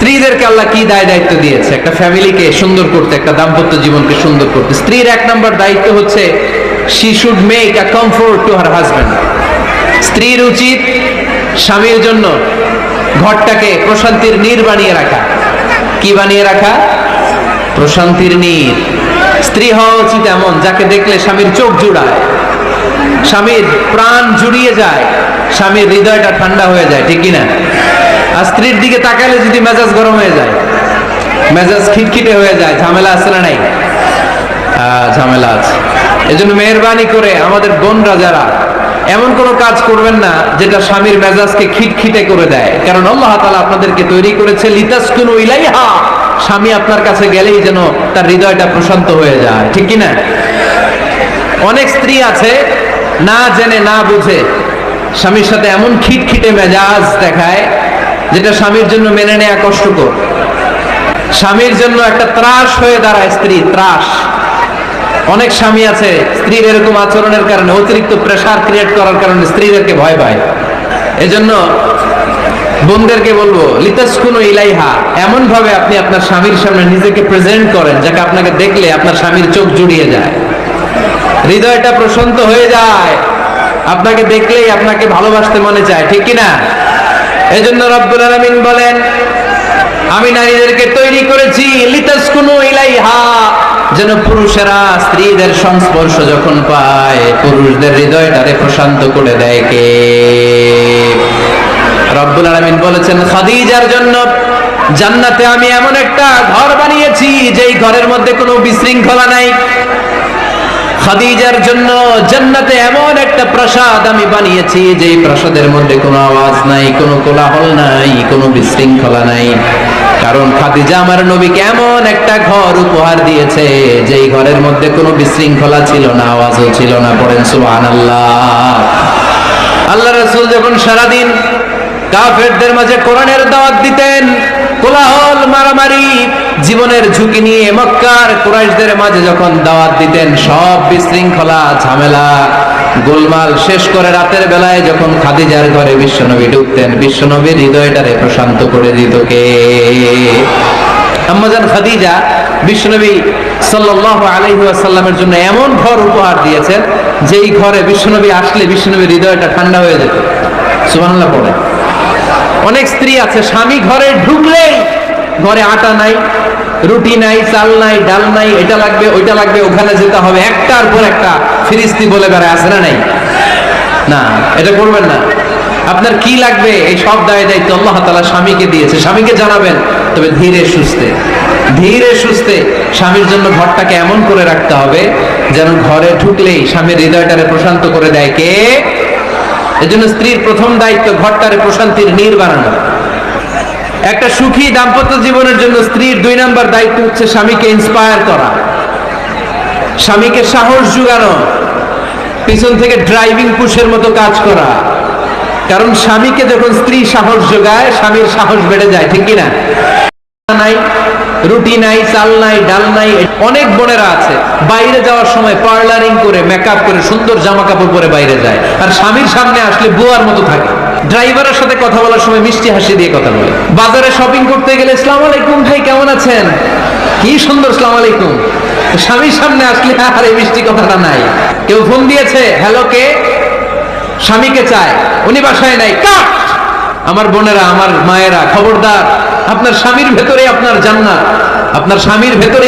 স্ত্রীদেরকে আল্লাহ কি দায়িত্ব দিয়েছে একটা ফ্যামিলিকে সুন্দর করতে, একটা দাম্পত্য জীবনকে সুন্দর করতে। স্ত্রীর এক নম্বর দায়িত্ব হচ্ছে she should make a comfort to her husband। স্ত্রীর উচিত স্বামীর জন্য ঘরটাকে প্রশান্তির নীড় বানিয়ে রাখা। কি বানিয়ে রাখা? প্রশান্তির নীড়। স্ত্রী হওয়া উচিত এমন যাকে দেখলে স্বামীর চোখ জুড়ায়, স্বামীর প্রাণ জুড়িয়ে যায়, স্বামীর হৃদয়টা ঠান্ডা হয়ে যায়, ঠিক কিনা? আর স্ত্রীর দিকে তাকালে যদি মেজাজ গরম হয়ে যায়, মেজাজ খিটখিটে হয়ে যায়, ঝামেলা আছে না নাই? ঝামেলা আছে। এজন্য মেহেরবানি করে আমাদের বোনরা যারা এমন কোন কাজ করবেন না যেটা স্বামীর মেজাজকে খিটখিটে করে দেয়, কারণ আল্লাহ তাআলা আপনাদেরকে তৈরি করেছে লিতাসকুনু ইলাইহা, স্বামী আপনার কাছে গেলেই যেন তার হৃদয়টা প্রশান্ত হয়ে যায়, ঠিক কিনা? অনেক স্ত্রী আছে না জেনে না বুঝে স্বামীর সাথে এমন খিটখিটে মেজাজ দেখায় যেটা স্বামীর জন্য মেনে নেওয়া কষ্টকর। স্বামীর জন্য একটা ত্রাস হয়ে দাঁড়ায় স্ত্রী, ত্রাস। অনেক স্বামী আছে স্ত্রীর এরকম আচরণের কারণে, অতিরিক্ত প্রেসার ক্রিয়েট করার কারণে স্ত্রীদেরকে ভয় পায়। এজন্য বোনদেরকে বলবো লিতাসকুনু ইলাইহা, এমন ভাবে আপনি আপনার স্বামীর সামনে নিজেকে প্রেজেন্ট করেন যাকে আপনাকে দেখলে আপনার স্বামীর চোখ জুড়িয়ে যায়, হৃদয়টা প্রশান্ত হয়ে যায়, আপনাকে দেখলেই আপনাকে ভালোবাসতে মনে চায়, ঠিক কিনা? এজন্য রব্বুল আলামিন বলেন আমি নারীদেরকে তৈরি করেছি লিতাসকুনু ইলাইহা, যেন পুরুষেরা স্ত্রীদের সংস্পর্শ যখন পায় পুরুষদের হৃদয়টারে প্রশান্ত করে দেয়। কে? রব্বুল আলামিন বলেছেন খাদিজার জন্য জান্নাতে আমি এমন একটা ঘর বানিয়েছি যেই ঘরের মধ্যে কোনো বিশৃঙ্খলা নাই। খাদিজার জন্য জান্নাতে এমন একটা প্রাসাদ আমি বানিয়েছি যেই প্রাসাদের মধ্যে কোনো আওয়াজ নাই, কোনো কোলাহল নাই, কোনো বিশৃঙ্খলা নাই। কারণ খাদিজা আমার নবীকে এমন একটা ঘর উপহার দিয়েছে যেই ঘরের মধ্যে কোনো বিশৃঙ্খলা ছিল না, আওয়াজও ছিল না। পড়েন সুবহানাল্লাহ। আল্লাহ রাসূল যখন সারাদিন কাফেরদের মাঝে কোরআনের দাওয়াত দিতেন, কোলাহল মারামারি জীবনের ঝুঁকি নিয়ে মক্কার কুরাইশদের মাঝে যখন দাওয়াত দিতেন, সব বিশৃঙ্খলা ঝামেলা গোলমাল শেষ করে রাতের বেলায় যখন খাদিজার ঘরে বিশ্বনবী ঢুকতেন, বিশ্বনবীর হৃদয়টারে প্রশান্ত করে দিত কে? আম্মাজান খাদিজা বিশ্বনবী সাল্লাল্লাহু আলাইহি ওয়াসাল্লামের জন্য এমন ঘর উপহার দিয়েছেন যেই ঘরে বিশ্বনবী আসলে বিশ্বনবীর হৃদয়টা ঠান্ডা হয়ে যেত। সুবহানাল্লাহ পড়ে। অনেক স্ত্রী আছে স্বামী ঘরে ঢুকলেই ঘরে আটা নাই, রুটি নাই, চাল নাই, ডাল নাই, এটা লাগবে ওইটা লাগবে, ওখানে যেতে হবে, একটার পর একটা ফিরিস্তি বলে বেড়ায়, আছে না নাই? না, এটা করবেন না। আপনার কি লাগবে এই সব দায়িত্ব আল্লাহ তাআলা স্বামীকে দিয়েছে, স্বামীকে জানাবেন, তবে ধীরে সুস্থে, ধীরে সুস্থে স্বামীর জন্য ঘরটাকে এমন করে রাখতে হবে যেন ঘরে ঢুকলেই স্বামীর হৃদয়টারে প্রশান্ত করে দেয়। কে? এজন্য স্ত্রীর প্রথম দায়িত্ব ঘরটারে প্রশান্তির নীড় বানানো। একটা সুখী দাম্পত্য জীবনের জন্য স্ত্রীর 2 নম্বর দায়িত্ব হচ্ছে স্বামীকে ইন্সপায়ার করা, স্বামীকে সাহস জোগানো, পিছন থেকে ড্রাইভিং পুশের মতো কাজ করা। কারণ স্বামীকে যখন স্ত্রী সাহস যোগায় স্বামীর সাহস বেড়ে যায়, ঠিক কিনা? নাই, রুটি নাই, চাল নাই, ডাল নাই। অনেক বোনেরা আছে বাইরে যাওয়ার সময় পার্লারিং করে মেকআপ করে সুন্দর জামা কাপড় পরে বাইরে যায়, আর স্বামীর সামনে আসলে বুয়ার মতো থাকে। ড্রাইভারের সাথে কথা বলার সময় মিষ্টি হাসি দিয়ে কথা বলে। বাজারে শপিং করতে গেলে আসসালামু আলাইকুম ভাই, কেমন আছেন? কি সুন্দর আসসালামু আলাইকুম। স্বামীর সামনে আসলে আর এই মিষ্টি কথাটা নাই। কেউ ফোন দিয়েছে, হ্যালো কে? স্বামীকে চায়, উনি বাসায় নাই, কাট। আমার বোনেরা, আমার মায়েরা, খবরদার, আপনার স্বামীর ভেতরে আপনার জান্নাত, আপনার স্বামীর ভেতরে